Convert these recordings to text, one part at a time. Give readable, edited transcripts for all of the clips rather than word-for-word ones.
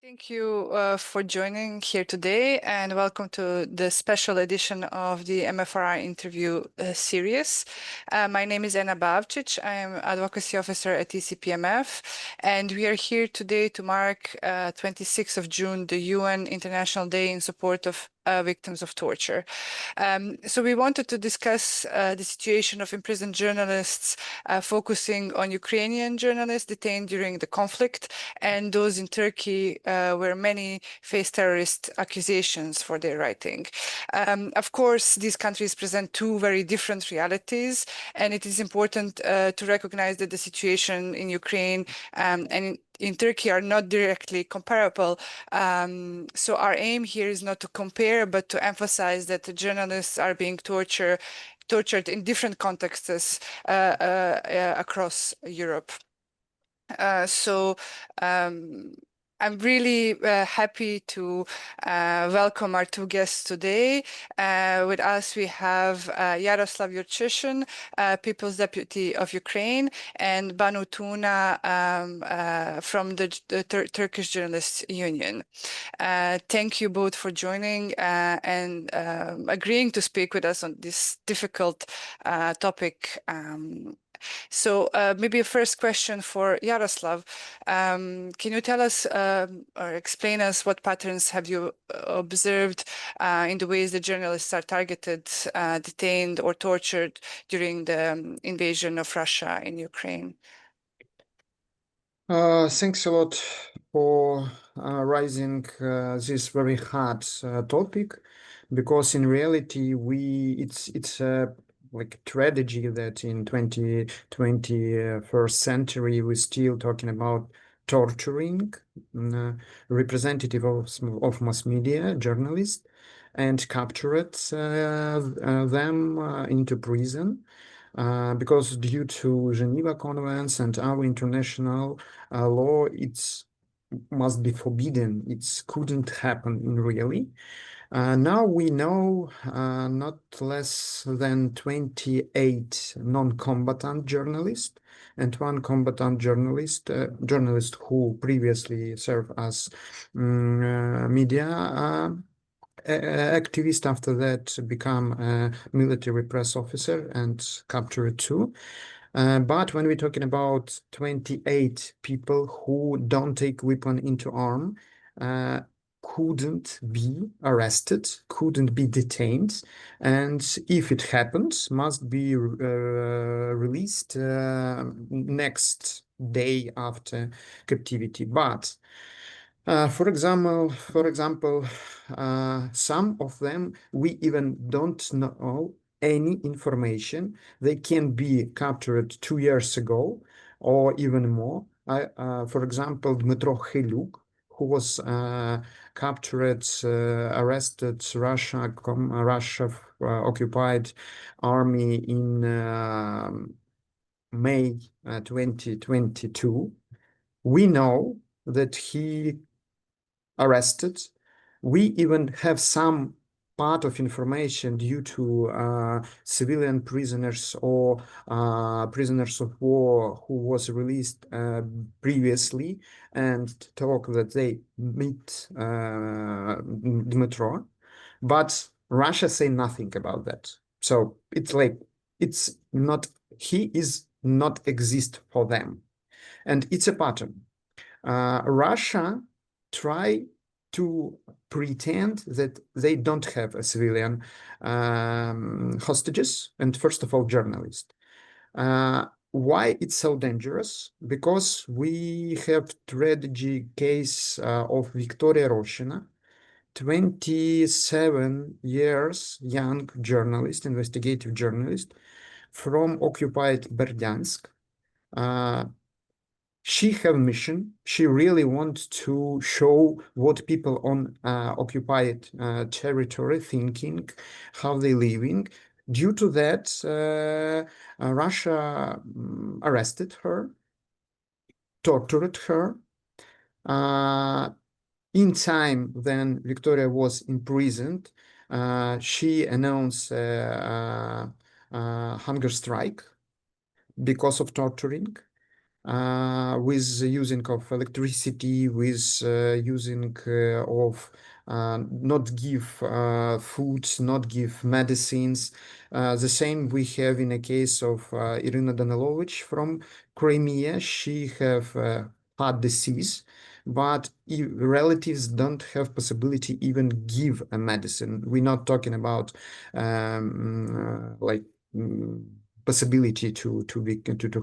Thank you for joining here today, and welcome to the special edition of the MFRR interview series. My name is Anna Bavcic. I am advocacy officer at ECPMF, and we are here today to mark 26th of June, the UN International Day in support of victims of torture. So we wanted to discuss the situation of imprisoned journalists, focusing on Ukrainian journalists detained during the conflict and those in Turkey where many face terrorist accusations for their writing. Of course, these countries present two very different realities, and it is important to recognize that the situation in Ukraine and in Turkey are not directly comparable. So our aim here is not to compare, but to emphasize that the journalists are being tortured in different contexts across Europe. So I'm really happy to welcome our two guests today. With us, we have Yaroslav Yurchyshyn, People's Deputy of Ukraine, and Banu Tuna from the Turkish Journalists Union. Thank you both for joining and agreeing to speak with us on this difficult topic. So maybe a first question for Yaroslav. Can you tell us or explain us what patterns have you observed in the ways that journalists are targeted, detained, or tortured during the invasion of Russia in Ukraine? Thanks a lot for raising this very hard topic, because in reality it's like tragedy that in 21st century we're still talking about torturing representative of mass media, journalists, and captured them into prison. Because due to Geneva Convention and our international law, it must be forbidden. It couldn't happen in really. Now we know not less than 28 non-combatant journalists and one combatant journalist, who previously served as media activist, after that become a military press officer and captured too. But when we're talking about 28 people who don't take weapon into arm, couldn't be arrested, couldn't be detained, and if it happens, must be released next day after captivity. But for example, some of them we even don't know any information. They can be captured 2 years ago or even more. For example, Dmytro Khyluk, who was captured, arrested Russia occupied army in May 2022. We know that he arrested. We even have some part of information due to civilian prisoners or prisoners of war who was released previously, and talk that they meet Dmytro, but Russia say nothing about that. So it's like, it's not, he is not exist for them, and it's a pattern. Russia try to pretend that they don't have a civilian hostages, and first of all, journalists. Why it's so dangerous? Because we have tragedy case of Victoria Roshina, 27 years young journalist, investigative journalist from occupied Berdyansk. She have mission. She really wants to show what people on occupied territory thinking, how they living. Due to that, Russia arrested her, tortured her. In time, then Victoria was imprisoned. She announced hunger strike because of torturing. with using of electricity, with using of not give food, not give medicines. The same we have in a case of Irina Danilovich from Crimea. She have heart disease, but relatives don't have possibility even give a medicine. We're not talking about like possibility to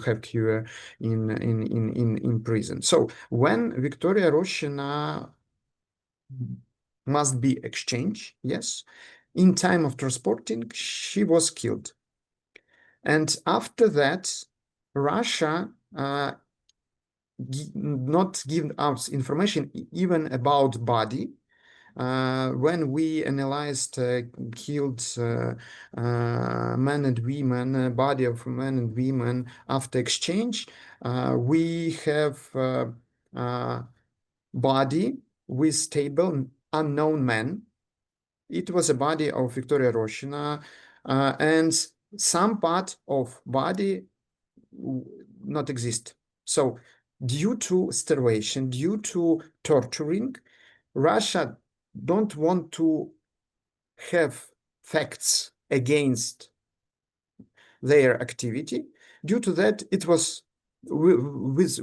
have cure in prison. So when Victoria Roshina must be exchanged, yes, in time of transporting, she was killed. And after that, Russia not give us information even about body. When we analyzed killed men and women, body of men and women after exchange, we have body with stable unknown man. It was a body of Victoria Roshina, and some part of body not exist. So due to starvation, due to torturing, Russia don't want to have facts against their activity. Due to that, it was with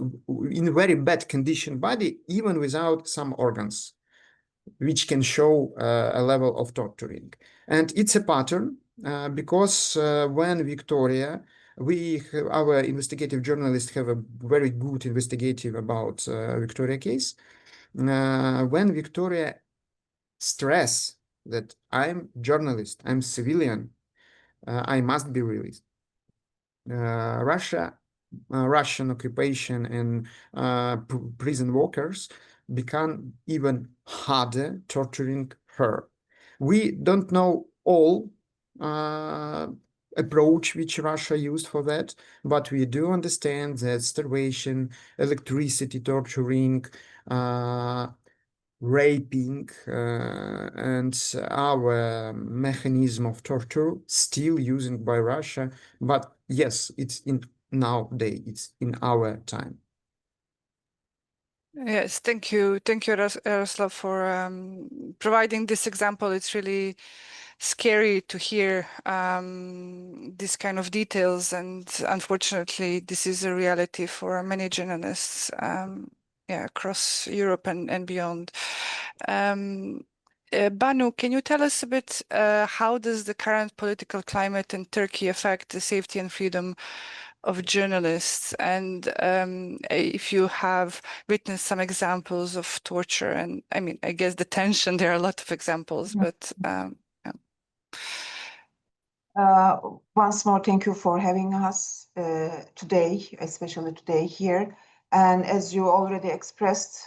in very bad condition body, even without some organs, which can show a level of torturing. And it's a pattern because when Victoria, our investigative journalists have a very good investigative about Victoria case. When Victoria stress that I'm journalist, I'm civilian, I must be released. Russian occupation and prison workers become even harder torturing her. We don't know all approach which Russia used for that, but we do understand that starvation, electricity torturing, raping, and our mechanism of torture still using by Russia. But yes, it's in nowadays, it's in our time. Yes, thank you, Yaroslav, for providing this example. It's really scary to hear these kind of details, and unfortunately, this is a reality for many journalists, across Europe and beyond. Banu, can you tell us a bit how does the current political climate in Turkey affect the safety and freedom of journalists, and if you have witnessed some examples of torture, and I mean, I guess detention, there are a lot of examples, but once more, thank you for having us today, especially today here. And as you already expressed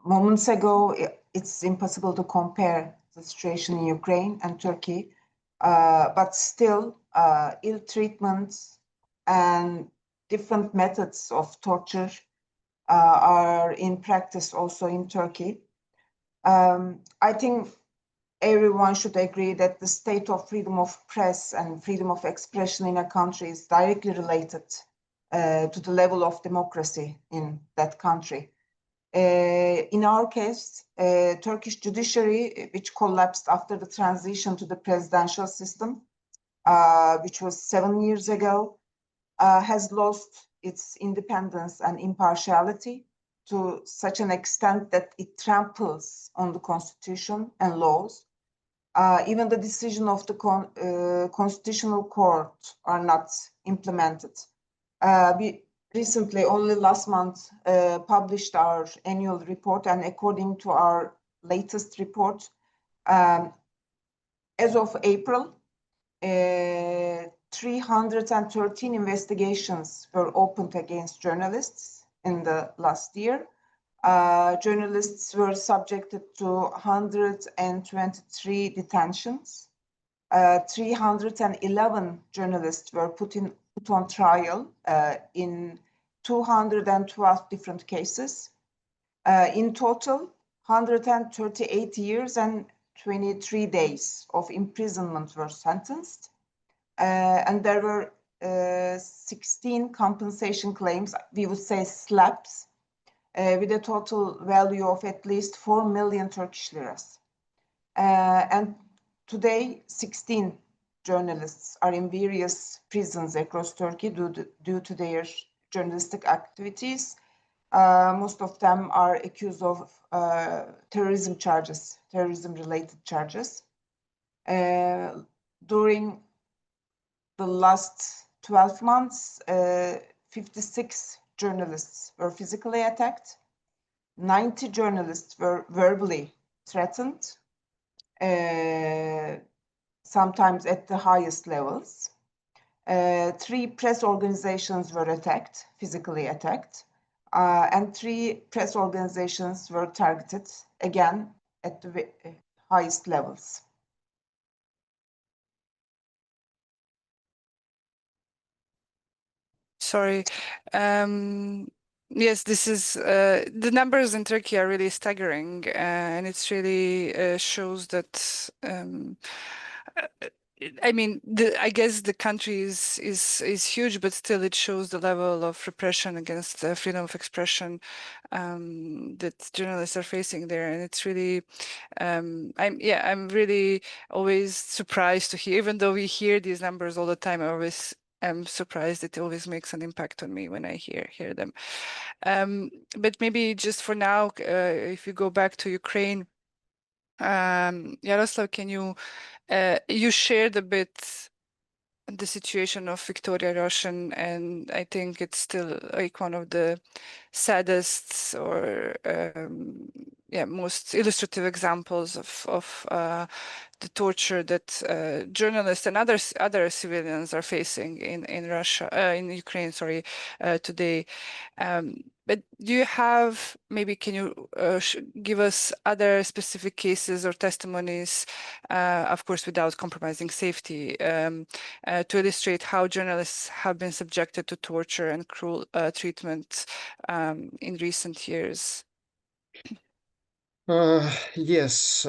moments ago, it's impossible to compare the situation in Ukraine and Turkey, but still ill treatment and different methods of torture are in practice also in Turkey. I think everyone should agree that the state of freedom of press and freedom of expression in a country is directly related to the level of democracy in that country. In our case, Turkish judiciary, which collapsed after the transition to the presidential system, which was 7 years ago, has lost its independence and impartiality to such an extent that it tramples on the constitution and laws. Even the decision of the Constitutional Court are not implemented. We recently, only last month, published our annual report, and according to our latest report, as of April, 313 investigations were opened against journalists in the last year. Journalists were subjected to 123 detentions. 311 journalists were put on trial in 212 different cases. In total, 138 years and 23 days of imprisonment were sentenced. And there were 16 compensation claims, we would say slaps, with a total value of at least 4 million Turkish liras. And today, 16 journalists are in various prisons across Turkey due to their journalistic activities. Most of them are accused of terrorism charges, terrorism-related charges. During the last 12 months, 56 journalists were physically attacked. 90 journalists were verbally threatened, sometimes at the highest levels. 3 press organizations were attacked, physically attacked, and 3 press organizations were targeted, again, at the highest levels. Sorry. Yes, this is the numbers in Turkey are really staggering, and it's really shows that I mean, I guess the country is huge, but still it shows the level of repression against freedom of expression that journalists are facing there, and it's really I'm really always surprised to hear, even though we hear these numbers all the time. I'm surprised it always makes an impact on me when I hear them. But maybe just for now, if you go back to Ukraine, Yaroslav, can you shared a bit the situation of Victoria Russian, and I think it's still like one of the saddest or most illustrative examples of the torture that journalists and other civilians are facing in Russia, in Ukraine, sorry, today. But do you have, maybe can you give us other specific cases or testimonies, of course, without compromising safety, to illustrate how journalists have been subjected to torture and cruel treatment in recent years? Yes,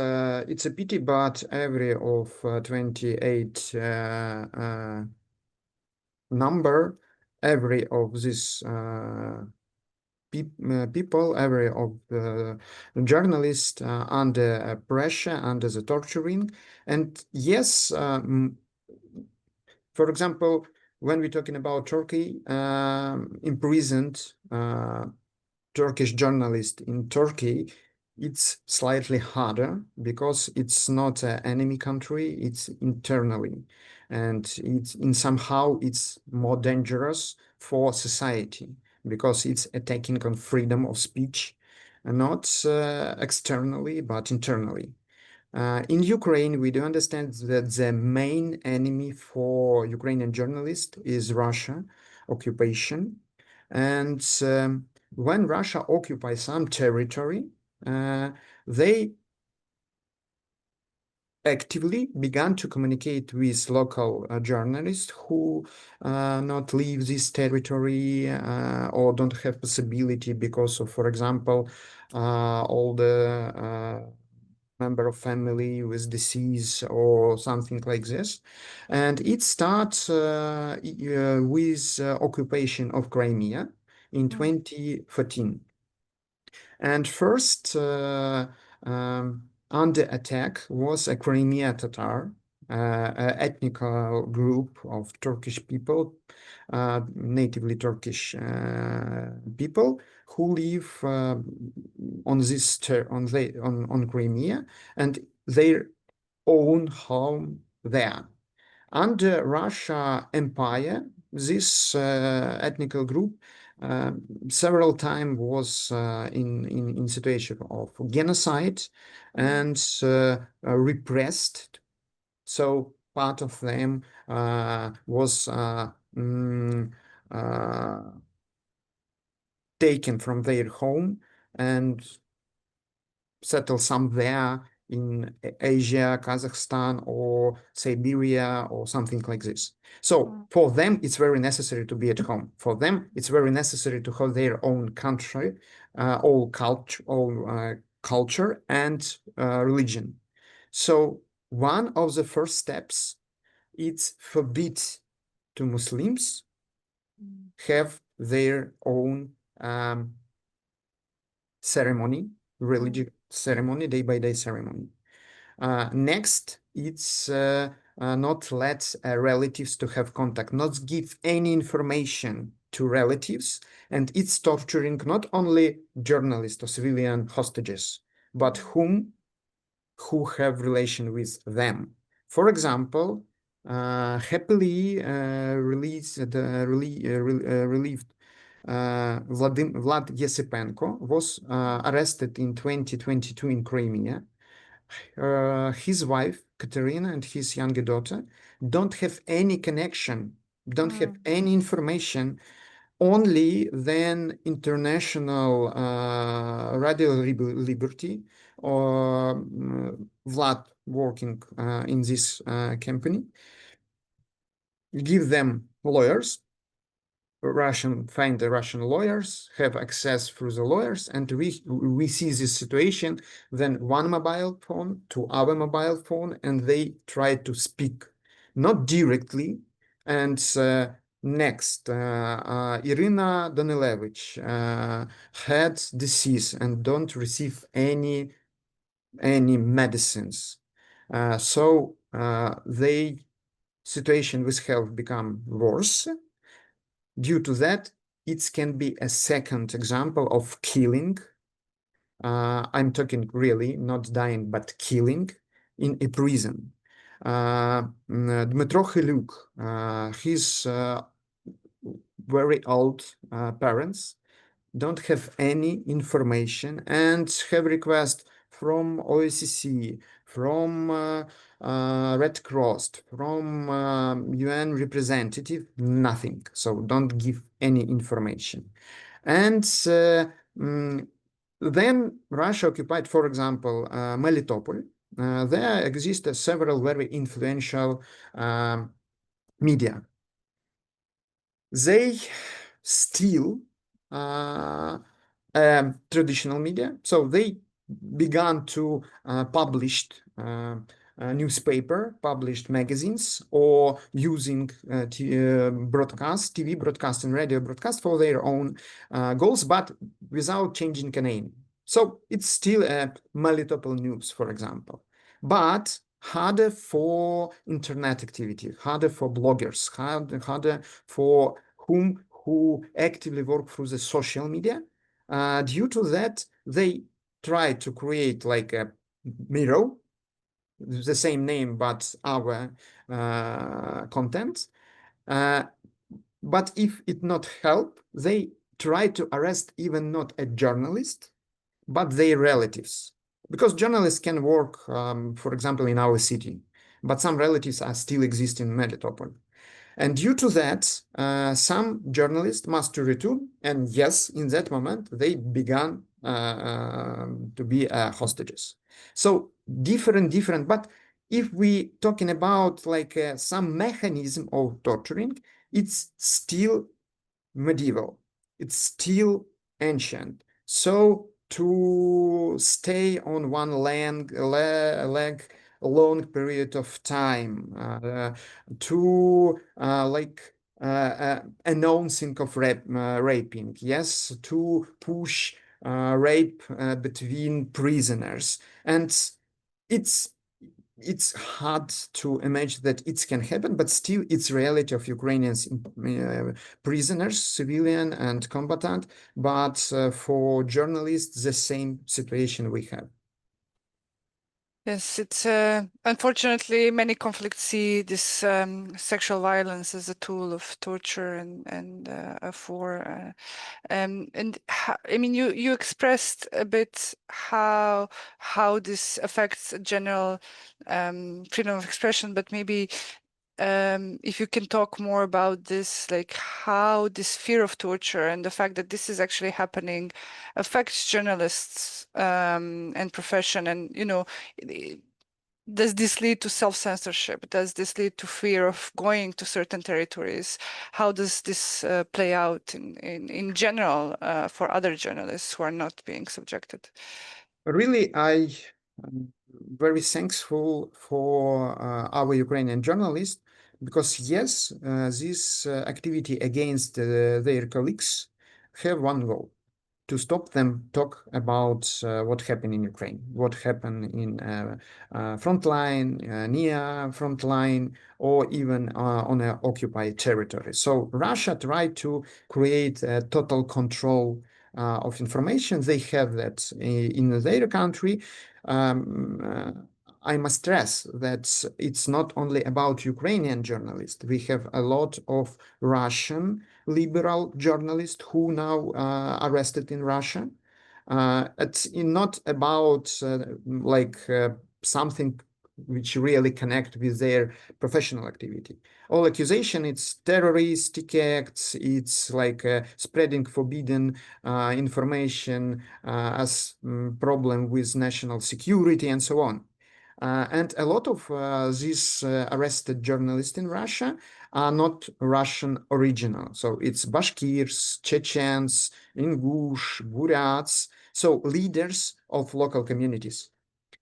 it's a pity, but every of 28 number, every of these people, every of the journalists under pressure, under the torturing. And yes, for example, when we're talking about Turkey, imprisoned Turkish journalist in Turkey, it's slightly harder because it's not an enemy country, it's internally. And somehow it's more dangerous for society because it's attacking on freedom of speech, and not externally, but internally. In Ukraine, we do understand that the main enemy for Ukrainian journalists is Russia occupation. And when Russia occupies some territory, they actively began to communicate with local journalists who not leave this territory or don't have possibility because of, for example, all the member of family with disease or something like this. And it starts with occupation of Crimea in 2014. And first under attack was a Crimea Tatar, ethnical group of Turkish people, natively Turkish people who live on Crimea and their own home there. Under Russia Empire, this ethnical group several times was in situation of genocide and repressed. So part of them was taken from their home and settled somewhere in Asia, Kazakhstan, or Siberia, or something like this. So for them, it's very necessary to be at home. For them, it's very necessary to have their own country, all culture and religion. So one of the first steps is forbid to Muslims have their own ceremony, religious ceremony, day-by-day ceremony. Next, it's not let relatives to have contact, not give any information to relatives, and it's torturing not only journalists or civilian hostages, but who have relation with them. For example, happily relieved Vlad Yesipenko was arrested in 2022 in Crimea. His wife, Katerina, and his younger daughter don't have any connection, don't have any information, only then international Radio Liberty or Vlad working in this company, give them lawyers, find the Russian lawyers, have access through the lawyers, and we see this situation, then one mobile phone to our mobile phone, and they try to speak, not directly. And next, Irina Danilevich had disease and don't receive any medicines. So they situation with health become worse. Due to that, it can be a second example of killing. I'm talking really not dying, but killing in a prison. Dmytro Khiluk, his very old parents don't have any information and have request from OSCE, from Red Cross, from UN representative, nothing. So don't give any information. And then Russia occupied, for example, Melitopol. There exist several very influential media. They still traditional media, so they began to publish newspaper, published magazines, or using TV broadcast and radio broadcast for their own goals, but without changing a name. So it's still a Melitopol news, for example, but harder for internet activity, harder for bloggers, harder for who actively work through the social media. Due to that, they try to create like a mirror, the same name, but our content. But if it not help, they try to arrest even not a journalist, but their relatives. Because journalists can work, for example, in our city, but some relatives are still exist in Melitopol. And due to that, some journalists must return. And yes, in that moment, they began to be hostages. So different. But if we talking about like some mechanism of torturing, it's still medieval. It's still ancient. So to stay on one leg a long period of time, to announcing of raping, yes, to push rape between prisoners, and it's hard to imagine that it can happen, but still it's reality of Ukrainians prisoners, civilian and combatant, but for journalists, the same situation we have. Yes, it's unfortunately many conflicts see this sexual violence as a tool of torture and of war. And I mean, you expressed a bit how this affects general freedom of expression, but maybe if you can talk more about this, like how this fear of torture and the fact that this is actually happening affects journalists and profession, and does this lead to self-censorship? Does this lead to fear of going to certain territories? How does this play out in general for other journalists who are not being subjected? Really, I'm very thankful for our Ukrainian journalists, because yes, this activity against their colleagues have one goal: to stop them talk about what happened in Ukraine, what happened in front line, near front line, or even on an occupied territory. So Russia tried to create a total control of information. They have that in their country. I must stress that it's not only about Ukrainian journalists. We have a lot of Russian liberal journalists who now arrested in Russia. It's not about something which really connect with their professional activity. All accusation, it's terroristic acts, it's like spreading forbidden information as problem with national security and so on. And a lot of these arrested journalists in Russia are not Russian original. So it's Bashkirs, Chechens, Ingush, Buryats, so leaders of local communities.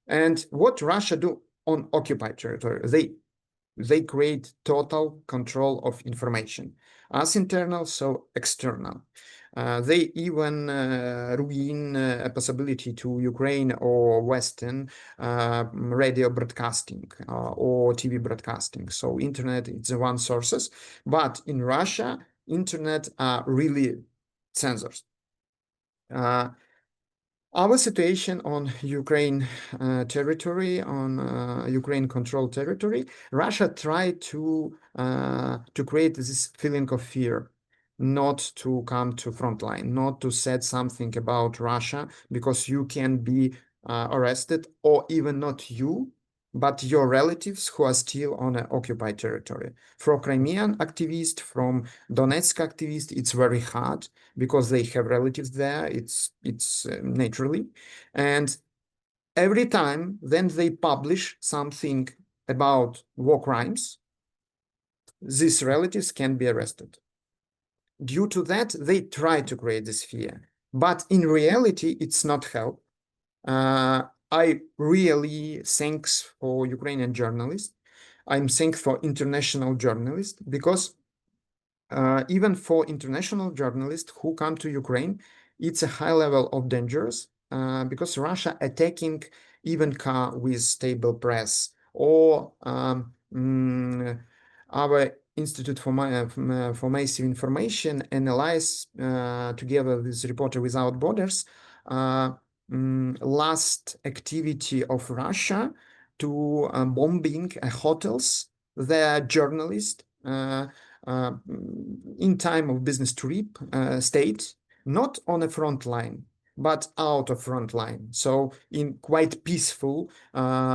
And what Russia do on occupied territory? They create total control of information, as internal, so external. They even ruin a possibility to Ukraine or Western radio broadcasting or TV broadcasting. So internet, it's the one sources, but in Russia, internet are really censored. Our situation on Ukraine territory, on Ukraine-controlled territory, Russia tried to create this feeling of fear, not to come to front line, not to say something about Russia, because you can be arrested, or even not you, but your relatives who are still on an occupied territory. For Crimean activists, from Donetsk activists, it's very hard because they have relatives there. It's naturally, and every time then they publish something about war crimes, these relatives can be arrested. Due to that, they try to create this fear, but in reality, it's not help. I really thanks for Ukrainian journalists. I'm thankful for international journalists, because even for international journalists who come to Ukraine, it's a high level of dangers because Russia attacking even car with stable press, or our Institute for Massive Information analyze together with Reporter Without Borders last activity of Russia to bombing hotels. Their journalists in time of business trip state, not on a front line, but out of front line. So in quite peaceful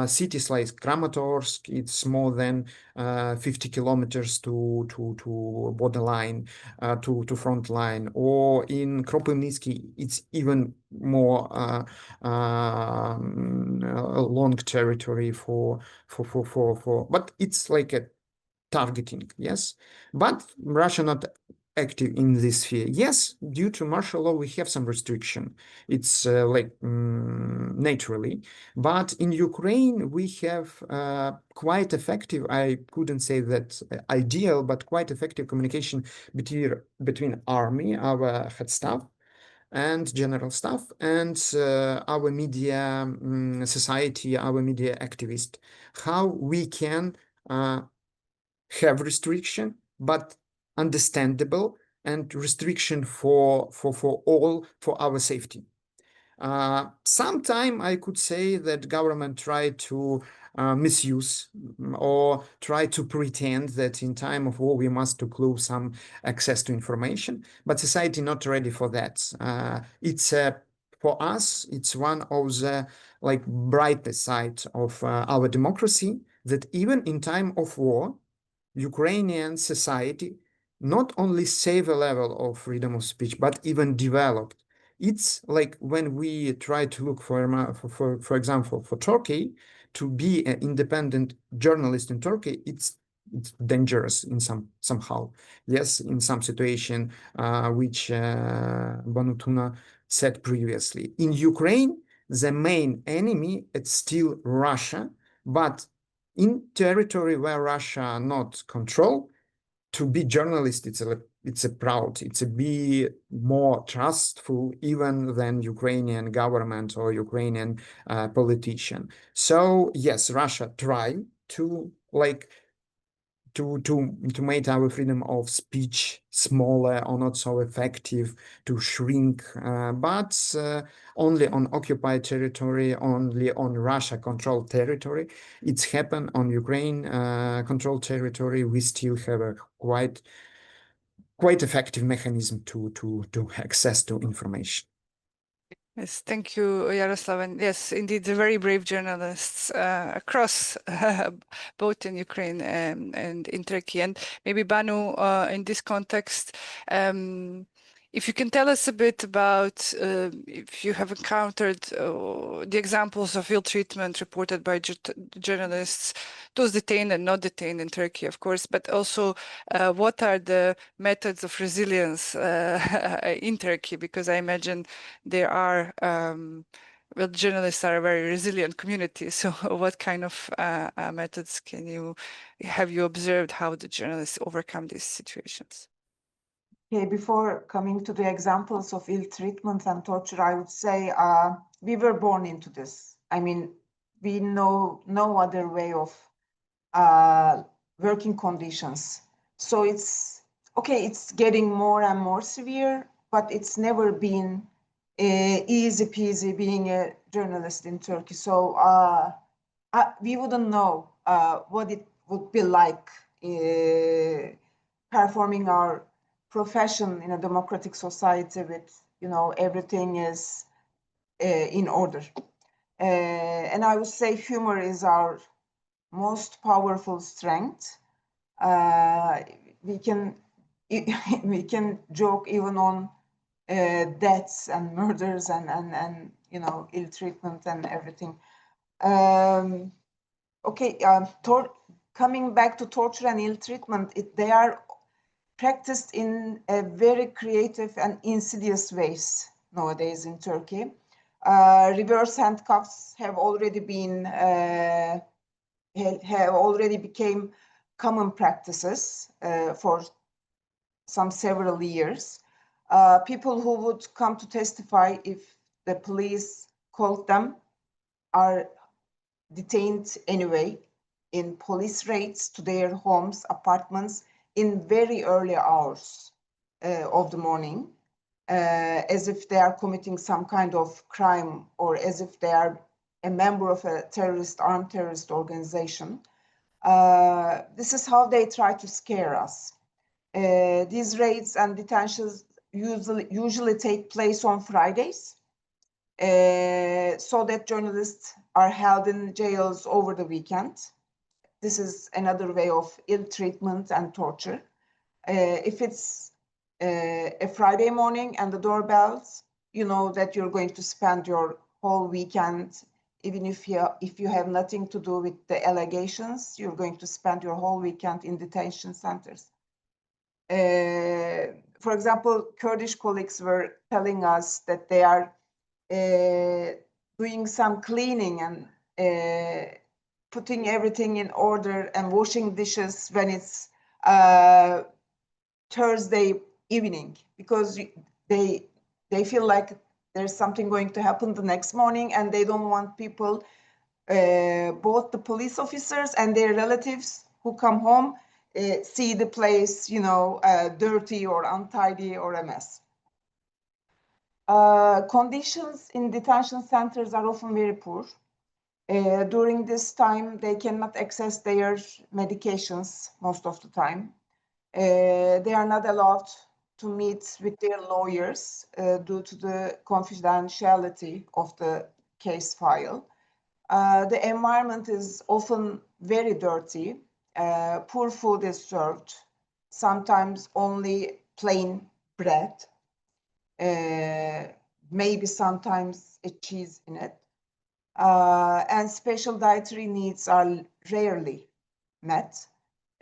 cities like Kramatorsk, it's more than 50 kilometers to borderline, to front line. Or in Kropyvnytsky, it's even more long territory but it's like a targeting, yes. But Russia not active in this sphere. Yes, due to martial law, we have some restriction. It's naturally. But in Ukraine, we have quite effective, I couldn't say that ideal, but quite effective communication between army, our head staff, and general staff, and our media society, our media activist, how we can have restriction, but understandable, and restriction for all, for our safety. Sometime I could say that government tried to misuse or try to pretend that in time of war we must to close some access to information, but society not ready for that. It's for us, it's one of the brightest side of our democracy, that even in time of war, Ukrainian society not only save a level of freedom of speech, but even developed. It's like when we try to look for example, for Turkey, to be an independent journalist in Turkey, it's dangerous in somehow. Yes, in some situation, which Banu Tuna said previously. In Ukraine, the main enemy, it's still Russia, but in territory where Russia not control, to be journalist, it's a be more trustful even than Ukrainian government or Ukrainian politician. So yes, Russia try to to make our freedom of speech smaller or not so effective, to shrink, but only on occupied territory, only on Russia-controlled territory. It's happened on Ukraine-controlled territory. We still have a quite effective mechanism to access to information. Yes, thank you, Yaroslav. And yes, indeed, the very brave journalists across both in Ukraine and in Turkey. And maybe Banu, in this context, if you can tell us a bit about if you have encountered the examples of ill treatment reported by journalists, those detained and not detained in Turkey, of course, but also what are the methods of resilience in Turkey? Because I imagine there are, well, journalists are a very resilient community. So what kind of methods have you observed how the journalists overcome these situations? Okay, before coming to the examples of ill treatment and torture, I would say we were born into this. I mean, we know no other way of working conditions. So it's okay, it's getting more and more severe, but it's never been easy peasy being a journalist in Turkey. So we wouldn't know what it would be like performing our profession in a democratic society with, everything is in order. And I would say humor is our most powerful strength. We can we can joke even on deaths and murders and ill treatment and everything. Okay, coming back to torture and ill treatment, they are practiced in a very creative and insidious ways nowadays in Turkey. Reverse handcuffs have already become common practices for several years. People who would come to testify if the police called them are detained anyway in police raids to their homes, apartments in very early hours of the morning, as if they are committing some kind of crime or as if they are a member of a armed terrorist organization. This is how they try to scare us. These raids and detentions usually take place on Fridays, so that journalists are held in jails over the weekend. This is another way of ill treatment and torture. If it's a Friday morning and the doorbells, you know that you're going to spend your whole weekend, even if you have nothing to do with the allegations, you're going to spend your whole weekend in detention centers. For example, Kurdish colleagues were telling us that they are doing some cleaning and putting everything in order and washing dishes when it's Thursday evening, because they feel like there's something going to happen the next morning, and they don't want people, both the police officers and their relatives who come home, see the place, dirty or untidy or a mess. Conditions in detention centers are often very poor. During this time, they cannot access their medications most of the time. They are not allowed to meet with their lawyers due to the confidentiality of the case file. The environment is often very dirty. Poor food is served, sometimes only plain bread, maybe sometimes a cheese in it. And special dietary needs are rarely met.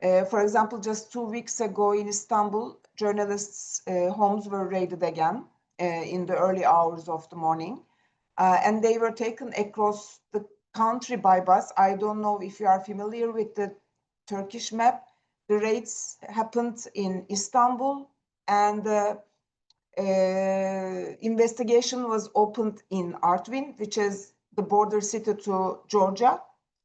For example, just 2 weeks ago in Istanbul, journalists' homes were raided again in the early hours of the morning. And they were taken across the country by bus. I don't know if you are familiar with the Turkish map. The raids happened in Istanbul, and the investigation was opened in Artvin, which is the border city to Georgia.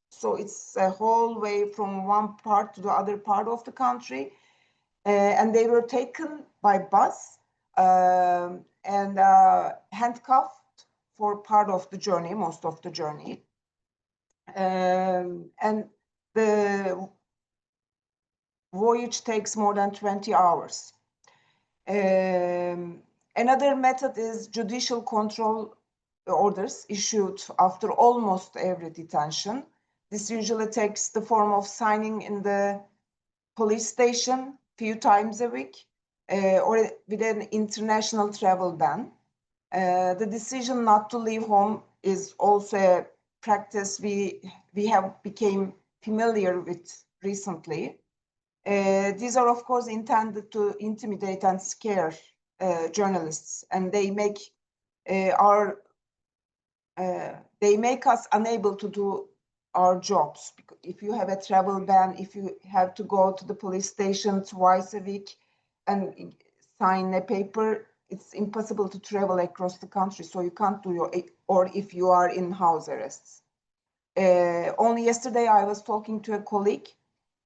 So it's a whole way from one part to the other part of the country. And they were taken by bus and handcuffed for part of the journey, most of the journey. And the voyage takes more than 20 hours. Another method is judicial control orders issued after almost every detention. This usually takes the form of signing in the police station few times a week or with an international travel ban. The decision not to leave home is also a practice we have become familiar with recently. These are, of course, intended to intimidate and scare journalists, and they make us unable to do our jobs. If you have a travel ban, if you have to go to the police station twice a week and sign a paper, it's impossible to travel across the country, so you can't do your, or if you are in house arrests. Only yesterday I was talking to a colleague,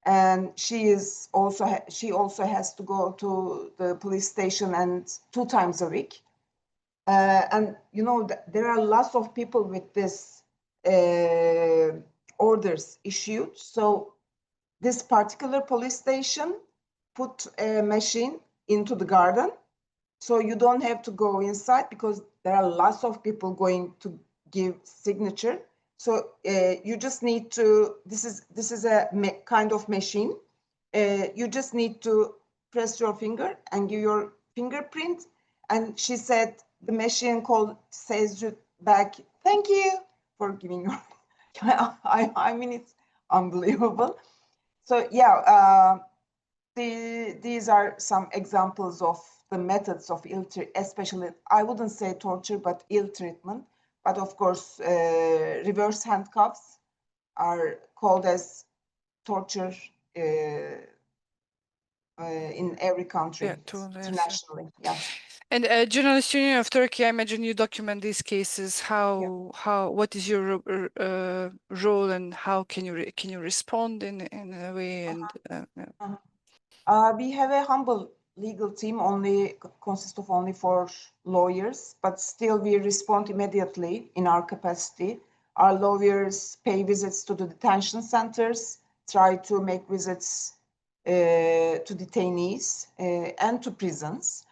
and she also has to go to the police station and 2 times a week. And you know, there are lots of people with this orders issued. So this particular police station put a machine into the garden, so you don't have to go inside because there are lots of people going to give signature. So you just need to, this is a kind of machine. You just need to press your finger and give your fingerprint. And she said the machine says you back, thank you for giving your, I mean, it's unbelievable. So yeah, these are some examples of the methods of especially, I wouldn't say torture, but ill treatment. But of course, reverse handcuffs are called as torture in every country, internationally. Yeah. And Journalist Union of Turkey, I imagine you document these cases. What is your role, and how can you respond in a way? And we have a humble legal team, consists of only 4 lawyers, but still we respond immediately in our capacity. Our lawyers pay visits to the detention centers, try to make visits to detainees and to prisons.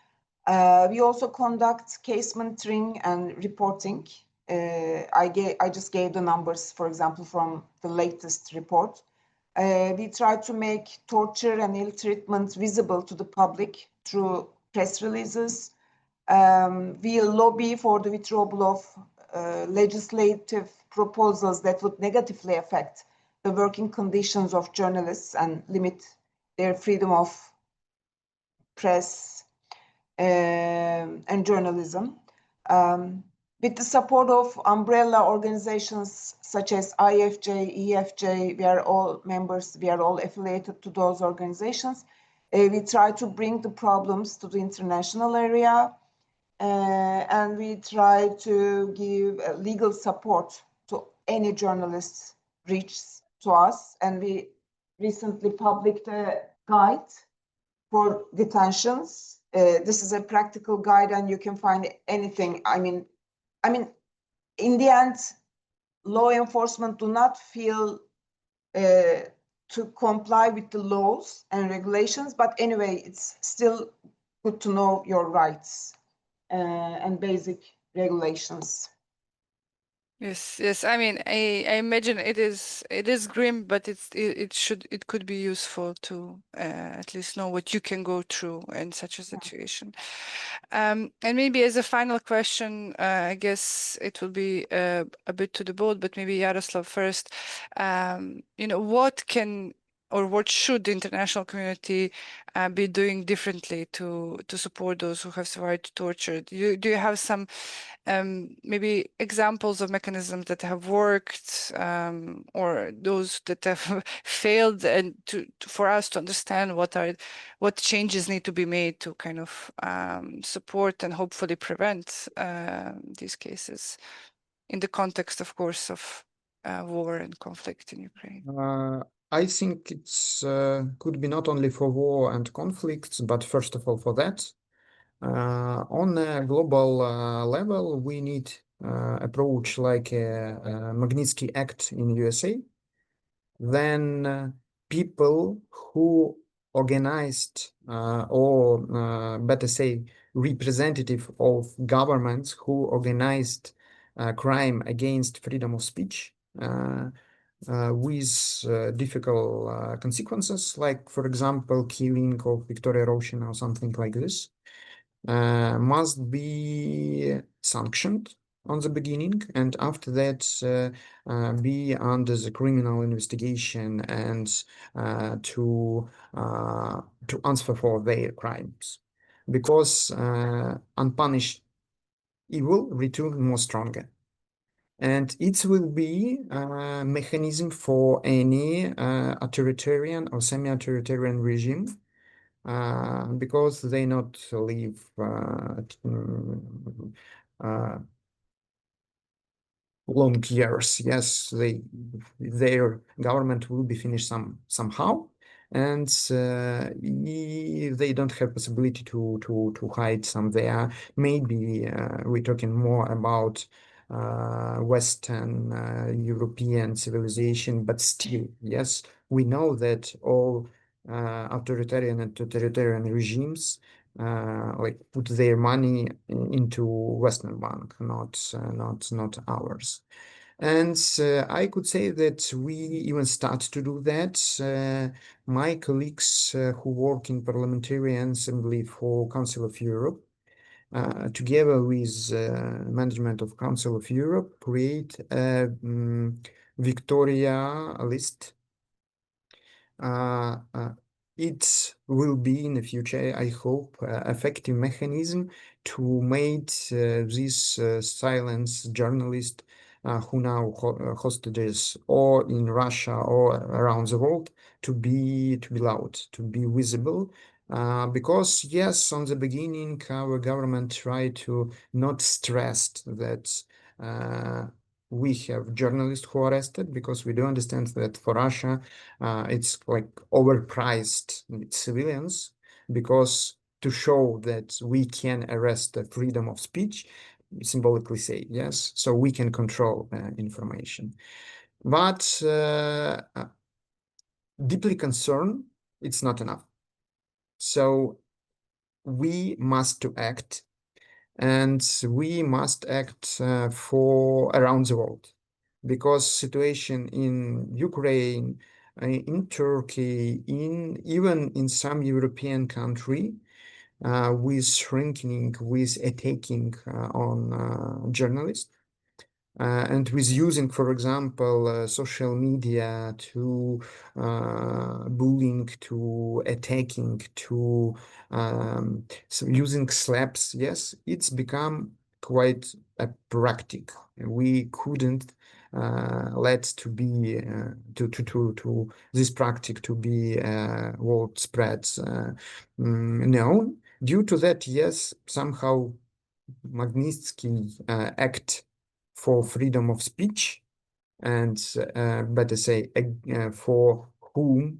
We also conduct case monitoring and reporting. I just gave the numbers, for example, from the latest report. We try to make torture and ill treatment visible to the public through press releases. We lobby for the withdrawal of legislative proposals that would negatively affect the working conditions of journalists and limit their freedom of press and journalism. With the support of umbrella organizations such as IFJ, EFJ, we are all members, we are all affiliated to those organizations. We try to bring the problems to the international area, and we try to give legal support to any journalists reaches to us. And we recently published a guide for detentions. This is a practical guide, and you can find anything. I mean, in the end, law enforcement do not feel to comply with the laws and regulations, but anyway, it's still good to know your rights and basic regulations. Yes. I mean, I imagine it is grim, but it could be useful to at least know what you can go through in such a situation. And maybe as a final question, I guess it will be a bit to the both, but maybe Yaroslav first. You know, what can or what should the international community be doing differently to support those who have survived torture? Do you have some maybe examples of mechanisms that have worked, or those that have failed, and for us to understand what changes need to be made to kind of support and hopefully prevent these cases in the context, of course, of war and conflict in Ukraine? I think it's could be not only for war and conflicts, but first of all for that. On a global level, we need approach like a Magnitsky Act in USA. Then people who organized or better say representative of governments who organized crime against freedom of speech with difficult consequences, like, for example, killing of Victoria Roshin or something like this, must be sanctioned on the beginning, and after that be under the criminal investigation and to answer for their crimes, because unpunished evil return more stronger. And it will be a mechanism for any authoritarian or semi-authoritarian regime, because they not live long years. Yes, their government will be finished somehow, and they don't have possibility to hide somewhere. Maybe we're talking more about Western European civilization, but still, yes, we know that all authoritarian and totalitarian regimes like put their money into Western bank, not ours. And I could say that we even start to do that. My colleagues who work in Parliamentary Assembly for Council of Europe, together with management of Council of Europe, create a Victoria list. It will be in the future, I hope, effective mechanism to make these silence journalists who now hostages or in Russia or around the world to be loud, to be visible. Because yes, on the beginning, our government tried to not stress that we have journalists who are arrested, because we do understand that for Russia, it's like overpriced civilians, because to show that we can arrest the freedom of speech, symbolically say, yes, so we can control information. But deeply concerned, it's not enough. So we must to act, and we must act for around the world, because situation in Ukraine, in Turkey, even in some European country, with shrinking, with attacking on journalists, and with using, for example, social media to bullying, to attacking, to so using slaps. Yes, it's become quite a practice. We couldn't let to be to this practice to be world spreads known. Due to that, yes, somehow Magnitsky Act for freedom of speech, and better say for who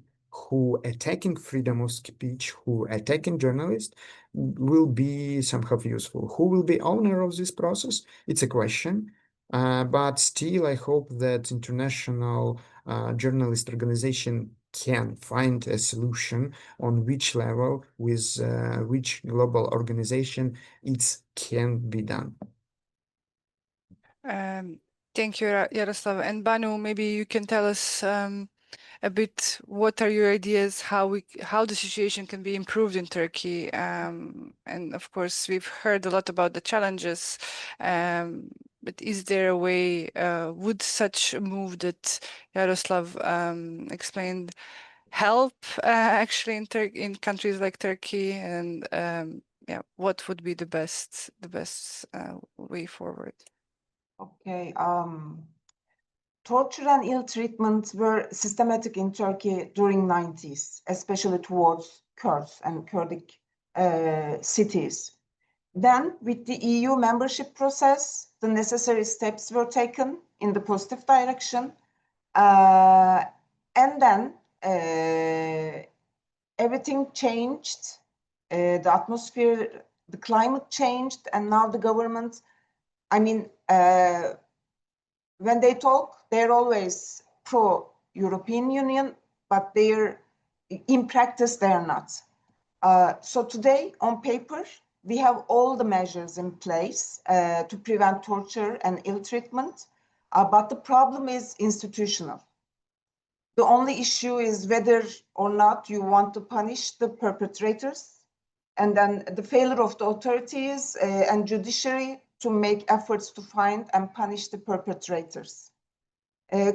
attacking freedom of speech, who attacking journalists, will be somehow useful. Who will be owner of this process? It's a question. But still, I hope that international journalist organization can find a solution on which level, with which global organization it can be done. Thank you, Yaroslav. And Banu, maybe you can tell us a bit, what are your ideas, how the situation can be improved in Turkey? And of course, we've heard a lot about the challenges, but is there a way, would such a move that Yaroslav explained help actually in countries like Turkey, and yeah, what would be the best way forward? Okay. Torture and ill treatment were systematic in Turkey during 90s, especially towards Kurds and Kurdic cities. Then, with the EU membership process, the necessary steps were taken in the positive direction. And then everything changed. The atmosphere, the climate changed, and now the government, I mean, when they talk, they're always pro-European Union, but in practice, they're not. So today, on paper, we have all the measures in place to prevent torture and ill treatment, but the problem is institutional. The only issue is whether or not you want to punish the perpetrators, and then the failure of the authorities and judiciary to make efforts to find and punish the perpetrators.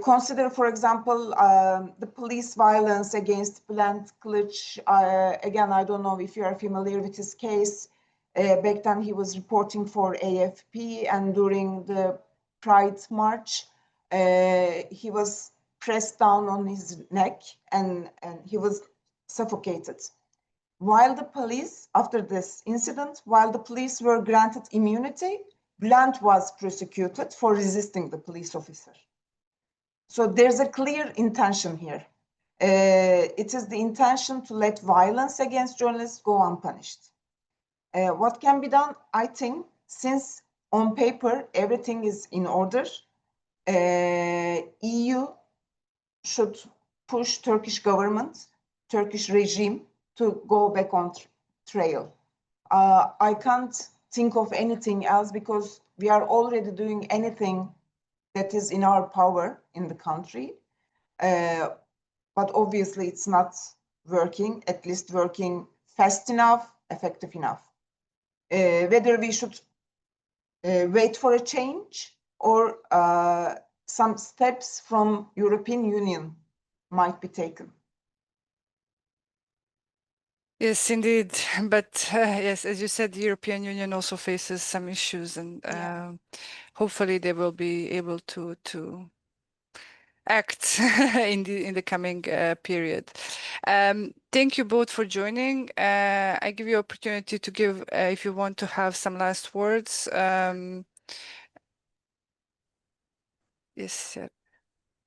Consider, for example, the police violence against Bülent Kılıç. Again, I don't know if you are familiar with his case. Back then, he was reporting for AFP, and during the Pride March, he was pressed down on his neck and he was suffocated. While the police, after this incident, while the police were granted immunity, Bülent was prosecuted for resisting the police officer. So there's a clear intention here. It is the intention to let violence against journalists go unpunished. What can be done? I think since on paper everything is in order, EU should push Turkish government, Turkish regime to go back on trail. I can't think of anything else because we are already doing anything that is in our power in the country. But obviously it's not working, at least working fast enough, effective enough. Whether we should wait for a change or some steps from European Union might be taken. Yes, indeed. But yes, as you said, the European Union also faces some issues, and hopefully they will be able to act in the coming period. Thank you both for joining. I give you opportunity to give if you want to have some last words. Yes.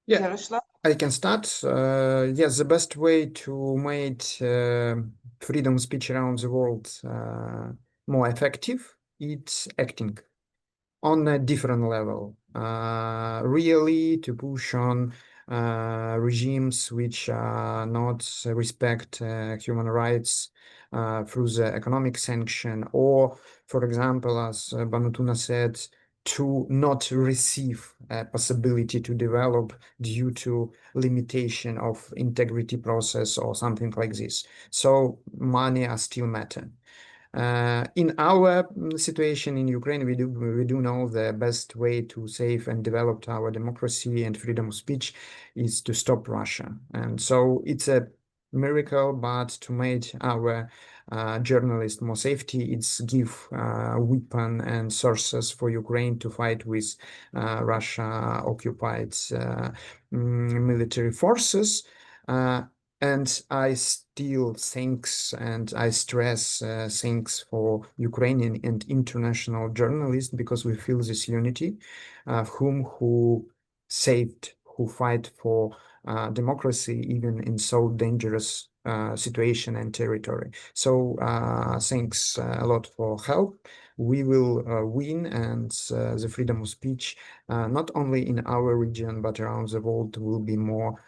Yeah, Yaroslav? I can start. Yes, the best way to make freedom of speech around the world more effective is acting on a different level, really to push on regimes which not respect human rights through the economic sanction, or, for example, as Banu said, to not receive a possibility to develop due to limitation of integrity process or something like this. So money are still matter. In our situation in Ukraine, we do know the best way to save and develop our democracy and freedom of speech is to stop Russia. And so it's a miracle, but to make our journalists more safety, it's give weapon and sources for Ukraine to fight with Russia occupied military forces. And I still thanks and I stress thanks for Ukrainian and international journalists, because we feel this unity, who saved, who fight for democracy even in so dangerous situation and territory. So thanks a lot for help. We will win, and the freedom of speech, not only in our region but around the world, will be more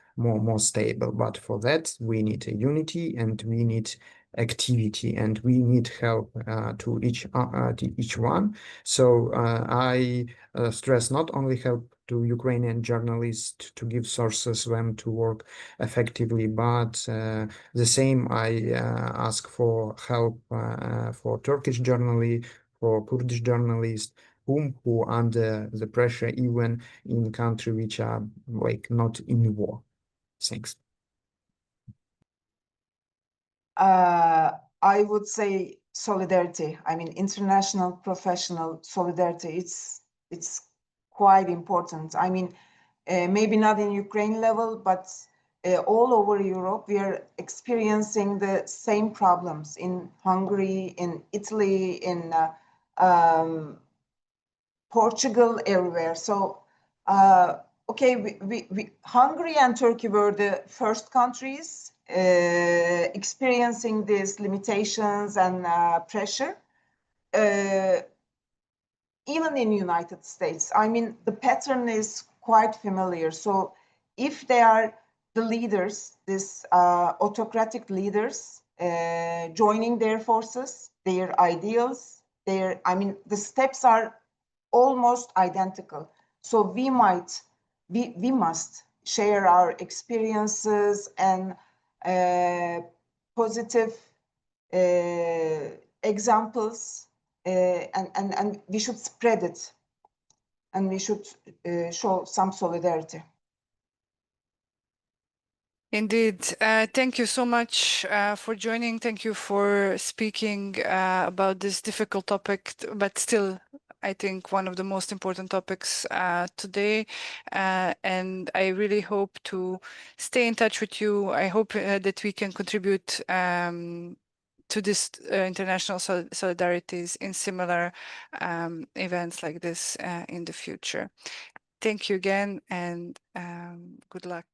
stable. But for that, we need a unity, and we need activity, and we need help to each one. So I stress not only help to Ukrainian journalists to give sources them to work effectively, but the same I ask for help for Turkish journalists, for Kurdish journalists, who under the pressure even in country which are like not in war. Thanks. I would say solidarity. I mean, international professional solidarity. It's quite important. I mean, maybe not in Ukraine level, but all over Europe, we are experiencing the same problems in Hungary, in Italy, in Portugal, everywhere. So, okay, Hungary and Turkey were the first countries experiencing these limitations and pressure. Even in United States, I mean, the pattern is quite familiar. So if they are the leaders, these autocratic leaders, joining their forces, their ideals, I mean, the steps are almost identical. So we must share our experiences and positive examples, and we should spread it, and we should show some solidarity. Indeed. Thank you so much for joining. Thank you for speaking about this difficult topic, but still, I think one of the most important topics today. And I really hope to stay in touch with you. I hope that we can contribute to this international solidarities in similar events like this in the future. Thank you again, and good luck.